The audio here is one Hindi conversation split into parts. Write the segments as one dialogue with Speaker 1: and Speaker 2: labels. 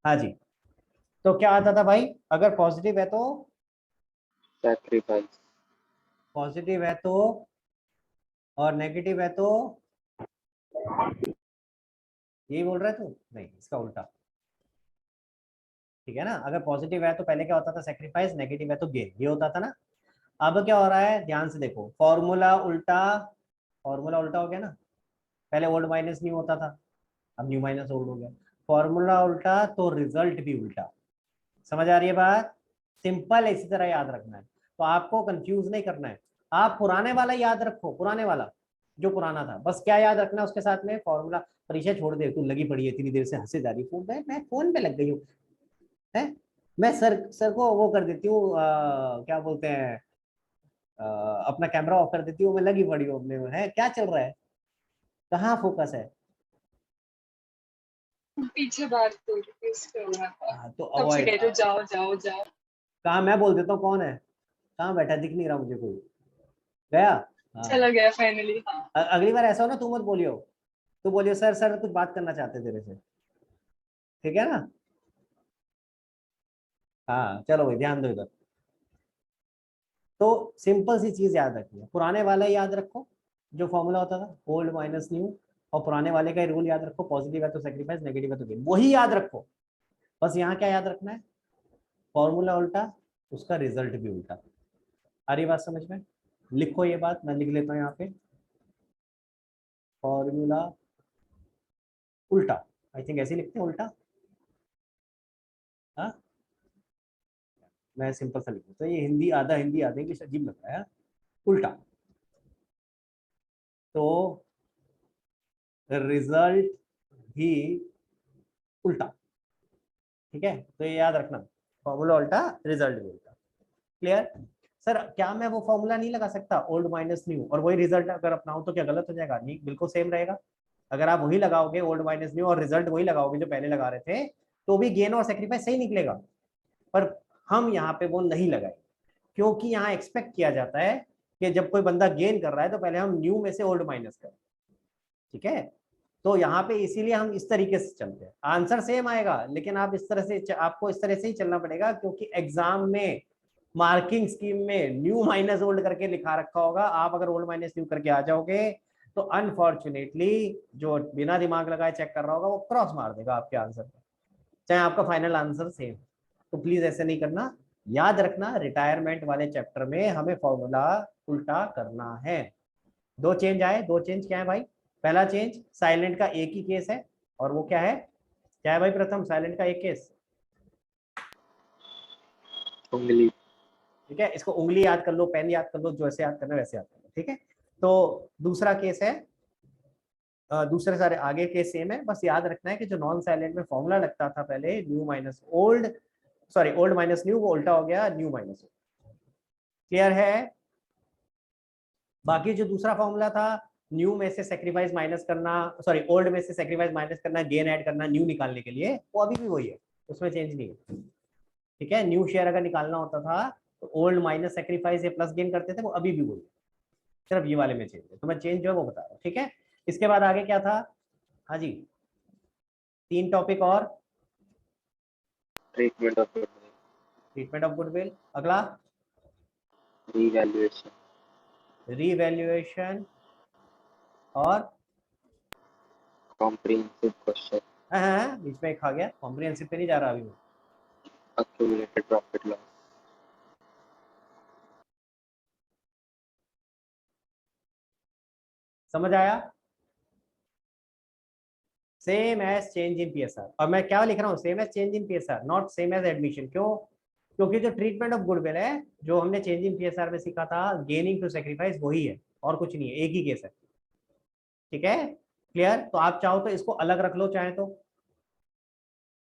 Speaker 1: हाँ जी। तो क्या आता था भाई, अगर पॉजिटिव है तो,
Speaker 2: सैक्रिफाइस।
Speaker 1: पॉजिटिव है तो, और नेगेटिव है तो, यही बोल रहा है तू? नहीं, इसका उल्टा। ठीक है ना, अगर पॉजिटिव है तो पहले क्या होता था, सेक्रीफाइस, नेगेटिव है तो गेन, ये होता था ना। अब क्या हो रहा है, ध्यान से देखो, फॉर्मूला उल्टा, फॉर्मूला उल्टा हो गया ना। पहले ओल्ड माइनस न्यू होता था, अब न्यू माइनस ओल्ड हो गया। फॉर्मूला उल्टा तो रिजल्ट भी उल्टा। समझ आ रही है बात? सिंपल, इसी तरह याद रखना है, तो आपको कंफ्यूज नहीं करना है। आप पुराने वाला याद रखो, पुराने वाला जो पुराना था, बस क्या याद रखना है उसके साथ में फॉर्मूला। परीक्षा छोड़ दे, तू लगी पड़ी है इतनी देर से, हंसे जा रही फोन पे, मैं फोन पे लग गई हूँ है। मैं सर को वो कर देती हूँ, क्या बोलते हैं, अ, अपना कैमरा ऑफ कर देती हूँ, मैं लगी पड़ी हूँ अपने में, है क्या चल रहा है, कहाँ फोकस है।
Speaker 3: पीछे बात हो रही है, इसलिए हो रहा था।
Speaker 1: तो
Speaker 3: तब से
Speaker 1: अवॉइड,
Speaker 3: कह रहे हो जाओ जाओ जाओ।
Speaker 1: कहाँ मैं बोल देता हूँ कौन है, कहाँ बैठा, दिख नहीं रहा मुझे कोई, गया। हाँ,
Speaker 3: चला गया फाइनली, हाँ।
Speaker 1: अगली बार ऐसा हो ना, तू मत बोलियो, तू बोलियो सर सर कुछ बात करना चाहते हैं तेरे से, ठीक है ना। हाँ चलो भाई, ध्यान दो इधर। तो सिंपल सी चीज याद रखनी है, पुराने वाला याद रखो जो फॉर्मूला होता था, ओल्ड माइनस न्यू, और पुराने वाले का रूल याद रखो, पॉजिटिव है तो सेक्रीफाइस, नेगेटिव है तो गेन, वही याद रखो। बस यहाँ क्या याद रखना है, फॉर्मूला उल्टा, उसका रिजल्ट भी उल्टा। आ रही बात समझ में? लिखो ये बात, मैं लिख लेता हूँ यहाँ पे, फॉर्मूला उल्टा, आई थिंक ऐसे ही लिखते हैं उल्टा। हाँ, मैं सिंपल सा लिखूँ तो ये हिंदी आधा इंग्लिश अजीब लग रहा है, उल्टा। तो रिजल्ट भी उल्टा। ठीक है, तो ये याद रखना, फॉर्मूला उल्टा, रिजल्ट भी उल्टा। क्लियर? सर क्या मैं वो फॉर्मूला नहीं लगा सकता, ओल्ड माइनस न्यू, और वही रिजल्ट अगर अपनाऊं तो क्या गलत हो जाएगा? नहीं, बिल्कुल सेम रहेगा। अगर आप वही लगाओगे, ओल्ड माइनस न्यू, और रिजल्ट वही लगाओगे जो पहले लगा रहे थे, तो भी गेन और सेक्रीफाइस सही निकलेगा। पर हम यहाँ पे वो नहीं लगाए, क्योंकि यहाँ एक्सपेक्ट किया जाता है कि जब कोई बंदा गेन कर रहा है तो पहले हम न्यू में से ओल्ड माइनस करें। ठीक है, तो यहाँ पे इसीलिए हम इस तरीके से चलते हैं, आंसर सेम आएगा, लेकिन आप इस तरह से, आपको इस तरह से ही चलना पड़ेगा, क्योंकि एग्जाम में मार्किंग स्कीम में न्यू माइनस ओल्ड करके लिखा रखा होगा। आप अगर ओल्ड माइनस न्यू करके आ जाओगे तो अनफॉर्चुनेटली जो बिना दिमाग लगाए चेक कर रहा होगा वो क्रॉस मार देगा आपके आंसर पर, चाहे आपका फाइनल आंसर सेम। तो प्लीज ऐसे नहीं करना, याद रखना, रिटायरमेंट वाले चैप्टर में हमें फॉर्मूला उल्टा करना है। दो चेंज आए, दो चेंज क्या है भाई? पहला चेंज, साइलेंट का एक ही केस है, और वो क्या है, क्या है भाई प्रथम, साइलेंट का एक केस?
Speaker 2: उंगली।
Speaker 1: ठीक है, इसको उंगली याद कर लो, पेन याद कर लो, जो ऐसे याद करना है वैसे याद कर लो। ठीक है, तो दूसरा केस है, दूसरे सारे आगे केस सेम है, बस याद रखना है कि जो नॉन साइलेंट में फॉर्मूला लगता था पहले, new minus old, sorry old minus new, वो उल्टा हो गया न्यू माइनस ओल्ड। क्लियर है? बाकी जो दूसरा फॉर्मूला था, न्यू में से सेक्रीफाइस माइनस करना, सॉरी ओल्ड में से सेक्रीफाइस माइनस करना, गेन ऐड करना न्यू निकालने के लिए, वो अभी भी वही है, उसमें चेंज नहीं है। ठीक है, न्यू शेयर अगर निकालना होता था तो ओल्ड माइनस सेक्रीफाइस या प्लस गेन करते थे, वो अभी भी वही है, सिर्फ ये वाले में चेंज है, तो मैं चेंज जो है वो बता रहा हूँ। ठीक है, इसके बाद आगे क्या था? हाँ जी, तीन टॉपिक और,
Speaker 2: treatment of
Speaker 1: treatment of goodwill, अगला
Speaker 2: रीवैल्यूएशन।
Speaker 1: रीवैल्यूएशन, और
Speaker 2: कॉम्प्रिहेंसिव क्वेश्चन।
Speaker 1: हाँ, बीच में एक खा गया, कॉम्प्रिहेंसिव पे नहीं जा रहा अभी मैं।
Speaker 2: Accumulated profit loss.
Speaker 1: समझ आया? Same as change in PSR, और मैं क्या लिख रहा हूँ, same as change in PSR, not same as admission. क्यों? क्योंकि जो ट्रीटमेंट ऑफ गुडविल है, जो हमने चेंज इन पीएसआर में सीखा था, गेनिंग टू सेक्रीफाइस, वही है, और कुछ नहीं है, एक ही केस है। ठीक है, क्लियर? तो आप चाहो तो इसको अलग रख लो, चाहे तो,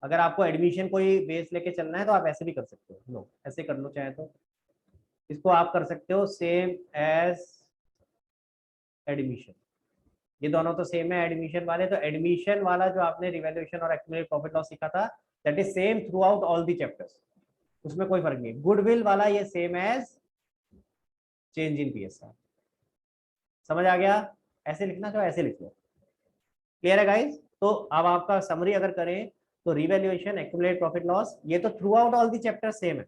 Speaker 1: अगर आपको एडमिशन कोई बेस लेके चलना है तो आप ऐसे भी कर सकते हो, लो ऐसे कर लो, चाहे तो इसको आप कर सकते हो सेम एज एडमिशन। ये दोनों तो सेम है एडमिशन वाले, तो एडमिशन वाला जो आपने रिवैल्यूएशन और एक्यूमुलेटेड प्रॉफिट लॉस सीखा था, that is same throughout all the chapters, उसमें कोई फर्क नहीं। गुडविल वाला ये same as change in PSR. समझ आ गया? ऐसे लिखना, तो ऐसे लिख लो। क्लियर है गाइस? तो अब आपका समरी अगर करें तो रिवैल्यूएशन, एक्यूमुलेटेड प्रॉफिट लॉस, ये तो through out all the chapter same है,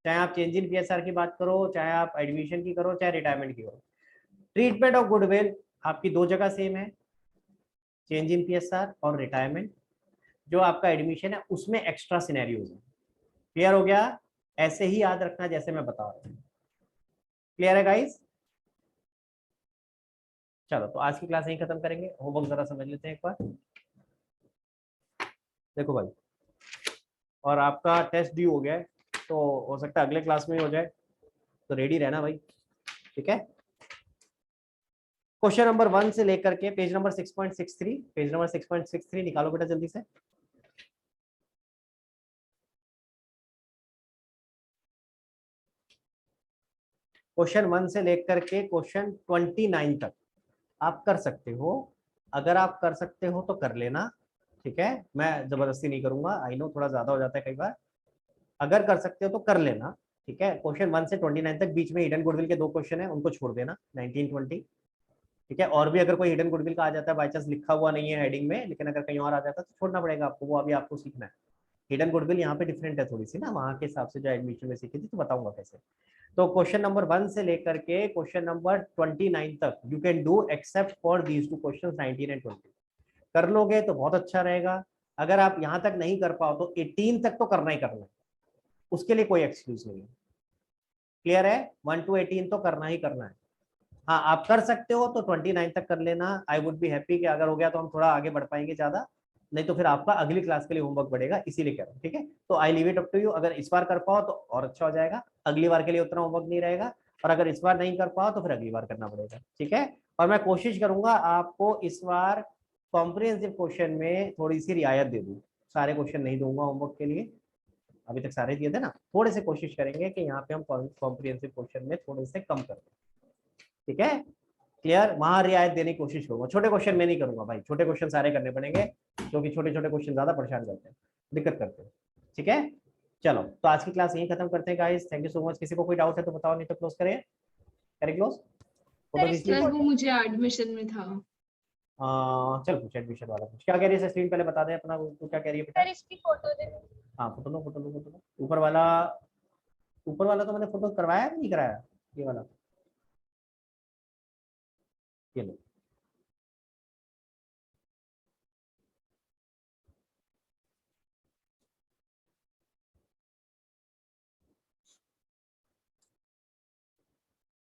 Speaker 1: चाहे आप चेंज इन पीएसआर की बात करो, चाहे आप एडमिशन की करो, चाहे रिटायरमेंट की करो। ट्रीटमेंट ऑफ गुडविल आपकी दो जगह सेम है, चेंज इन पीएसआर और रिटायरमेंट। जो आपका एडमिशन है उसमें एक्स्ट्रा सिनेरियोज है। क्लियर हो गया? ऐसे ही याद रखना जैसे मैं बता रहा हूँ। क्लियर है गाइस? चलो तो आज की क्लास यहीं खत्म करेंगे। होमवर्क जरा समझ लेते हैं एक बार। देखो भाई, और आपका टेस्ट ड्यू हो गया है, तो हो सकता है अगले क्लास में ही हो जाए, तो रेडी रहना भाई, ठीक है? क्वेश्चन नंबर 1 से लेकर के पेज नंबर 6.63, पेज नंबर 6.63 निकालो बेटा जल्दी से। क्वेश्चन 1 से लेकर के क्वेश्चन 29 तक आप कर सकते हो। अगर आप कर सकते हो तो कर लेना, ठीक है? मैं जबरदस्ती नहीं करूंगा, आई नो थोड़ा ज्यादा हो जाता है कई बार। अगर कर सकते हो तो कर लेना, ठीक है? क्वेश्चन 1 से 29 तक, बीच में हिडन गुडविल के दो क्वेश्चन है, उनको छोड़ देना, 19 20, ठीक है? और भी अगर कोई हिडन गुडविल का आ जाता है, बाई चांस लिखा हुआ नहीं है हेडिंग में, लेकिन अगर कहीं और आ जाता है तो छोड़ना पड़ेगा आपको, वो अभी आपको सीखना है। हिडन गुडविल यहाँ पे डिफरेंट है थोड़ी सी ना, वहाँ के हिसाब से जो एडमिशन में सीखी थी, तो बताऊंगा कैसे। तो क्वेश्चन नंबर 1 से लेकर के क्वेश्चन नंबर 29 तक you can do except for these two question 19 and 20। कर लोगे तो बहुत अच्छा रहेगा। अगर आप यहाँ तक नहीं कर पाओ तो 18 तक तो करना ही करना है, उसके लिए कोई एक्सक्यूज नहीं है। क्लियर है? 1 to 18 तो करना ही करना है। हाँ, आप कर सकते हो तो 29 तक कर लेना। आई वुड बी हैप्पी कि अगर हो गया तो हम थोड़ा आगे बढ़ पाएंगे ज्यादा, नहीं तो फिर आपका अगली क्लास के लिए होमवर्क बढ़ेगा, इसीलिए कह रहा हूँ, ठीक है? तो I leave it up to you. अगर इस बार कर पाओ तो और अच्छा हो जाएगा, अगली बार के लिए उतना होमवर्क नहीं रहेगा, और अगर इस बार नहीं कर पाओ तो फिर अगली बार करना पड़ेगा, ठीक है? और मैं कोशिश करूंगा आपको इस बार कॉम्प्रिहेंसिव क्वेश्चन में थोड़ी सी रियायत दे दूँ। सारे क्वेश्चन नहीं दूंगा होमवर्क के लिए, अभी तक सारे दिए थे ना, थोड़े से कोशिश करेंगे कि यहाँ पे हम कॉम्प्रिहेंसिव क्वेश्चन में थोड़े से कम कर दें, ठीक है? क्लियर? वहां रियायत देने की कोशिश करूंगा, छोटे क्वेश्चन में नहीं करूंगा भाई, छोटे क्वेश्चन सारे करने पड़ेंगे, क्योंकि छोटे छोटे क्वेश्चन ज्यादा परेशान करते हैं, दिक्कत करते हैं, ठीक है? चलो तो आज की क्लास यहीं खत्म करते हैं guys, thank you so much. किसी को कोई डाउट है तो बताओ, नहीं तो क्लोज करें। करें क्लोज? फोटो खींच ली?
Speaker 3: सर वो मुझे एडमिशन में था।
Speaker 1: चल कुछ एडमिशन वाला कुछ क्या कह रही है स्क्रीन, पहले बता दे अपना, तू क्या कह रही है बेटा?
Speaker 3: सर इसकी फोटो दे।
Speaker 1: हाँ फोटो लो, फोटो लो, फोटो लो। ऊपर वाला, ऊपर वाला तो मैंने फोटो करवाया नहीं कराया, ये वाला, ये लो।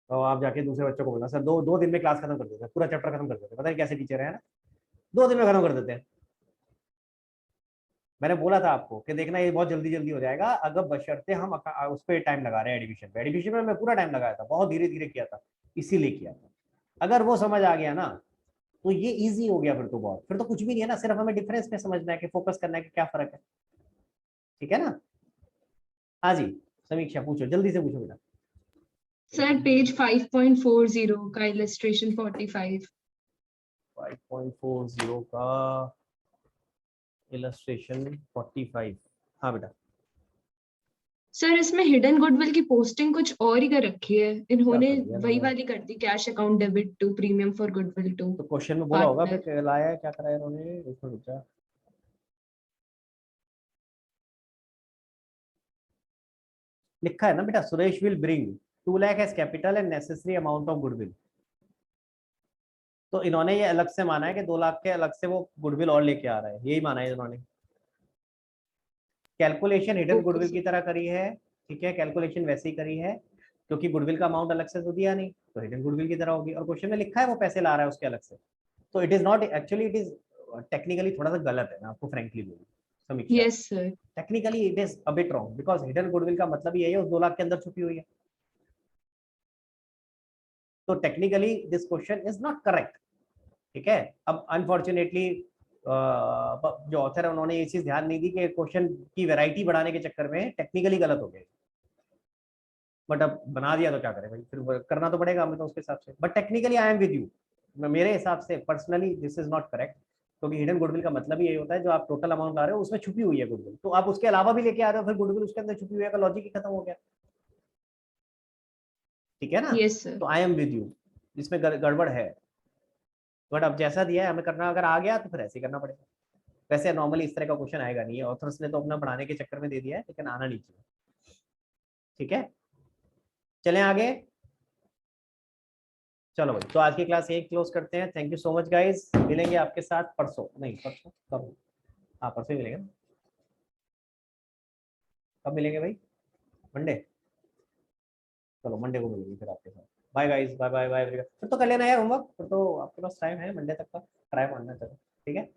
Speaker 1: तो आप जाके दूसरे बच्चों को बोलना, सर दो दो दिन में क्लास खत्म कर देते हैं, पूरा चैप्टर खत्म कर देते हैं, पता नहीं कैसे टीचर है ना, 2 दिन में खत्म कर देते हैं। मैंने बोला था आपको कि देखना ये बहुत जल्दी जल्दी हो जाएगा, अगर बशर्ते हम उस पर टाइम लगा रहे हैं। एडमिशन पे, एडमिशन में मैं पूरा टाइम लगाया था, बहुत धीरे धीरे किया था, इसीलिए किया था। अगर वो समझ आ गया ना तो ये इजी हो गया, फिर तो बहुत, फिर तो कुछ भी नहीं है ना, सिर्फ हमें डिफरेंस पे समझना है कि फोकस करना है कि क्या फर्क है, ठीक है ना? हाँ जी, समीक्षा पूछो, जल्दी से पूछो बेटा।
Speaker 3: सर पेज 5.40 का इलस्ट्रेशन 45।
Speaker 1: 5.40 का इलस्ट्रेशन 45, हाँ बेटा।
Speaker 3: सर इसमें हिडन गुडविल की पोस्टिंग कुछ और ही कर रखी है इन्होंने,
Speaker 1: कर दिया
Speaker 3: वही
Speaker 1: इन्होंने?
Speaker 3: वाली कर दी, cash account debit to premium for goodwill to
Speaker 1: तो क्वेश्चन में बोला होगा
Speaker 3: पार्टनर।
Speaker 1: फिर लाया है, क्या कराया इन्होंने, इसमें रुचा। लिखा है ना बेटा, Suresh will bring 2 lakh as capital and necessary amount of goodwill. तो इन्होंने ये अलग से माना है कि 2 लाख के अलग से वो गुडविल और लेके आ रहा है, यही माना है इन्होंने। Calculation hidden
Speaker 3: okay
Speaker 1: goodwill
Speaker 3: sir.
Speaker 1: की तरह करी है, ठीक है? कैलकुलेशन वैसे ही करी है, क्योंकि गुडविल का अमाउंट अलग से तो दिया नहीं, तो हिडन गुडविल की तरह होगी, और क्वेश्चन में लिखा है वो पैसे ला रहा है उसके अलग से। तो it is not actually, it is technically थोड़ा सा गलत है, मैं आपको फ्रेंकली बोलूँ समीक्षा,
Speaker 3: yes sir.
Speaker 1: Technically it is a bit wrong, because hidden goodwill का मतलब यही है उस 2 लाख के अंदर छुपी हुई है। तो technically this question is not correct, ठीक है? अब अनफॉर्चुनेटली जो ऑथर है उन्होंने ये चीज ध्यान नहीं दी कि क्वेश्चन की वैरायटी बढ़ाने के चक्कर में टेक्निकली गलत हो गया, बट अब बना दिया तो क्या करें भाई, फिर करना तो पड़ेगा हमें तो उसके हिसाब से। But technically I am with you, मेरे हिसाब से personally this is not correct, क्योंकि हिडन गुडविल का मतलब ही यही होता है जो आप टोटल अमाउंट ला रहे हो उसमें छुपी हुई है गुडविल, तो आप उसके अलावा भी लेके आ रहे हो, फिर गुडविल उसके अंदर छुपी हुई है का लॉजिक ही खत्म हो गया, ठीक है ना?
Speaker 3: Yes sir.
Speaker 1: तो आई एम विद यू, इसमें गड़बड़ है, बट अब जैसा दिया है हमें करना, अगर आ गया तो फिर ऐसे ही करना पड़ेगा, वैसे नॉर्मली इस तरह का क्वेश्चन आएगा नहीं, ऑथर्स ने तो अपना पढ़ाने के चक्कर में दे दिया है, लेकिन आना नहीं चाहिए। ठीक है, चलें आगे। चलो भाई, तो आज की क्लास यही क्लोज करते हैं। Thank you so much guys, मिलेंगे आपके साथ परसों, नहीं परसों कब, हाँ परसों ही मिलेंगे। कब मिलेंगे भाई? मंडे, चलो मंडे को मिलेंगे फिर आपके साथ। Bye guys, bye bye bye. फिर तो कर लेना यार होमवर्क, फिर तो आपके पास टाइम है मंडे तक का, ट्राई मारना। चलो ठीक है।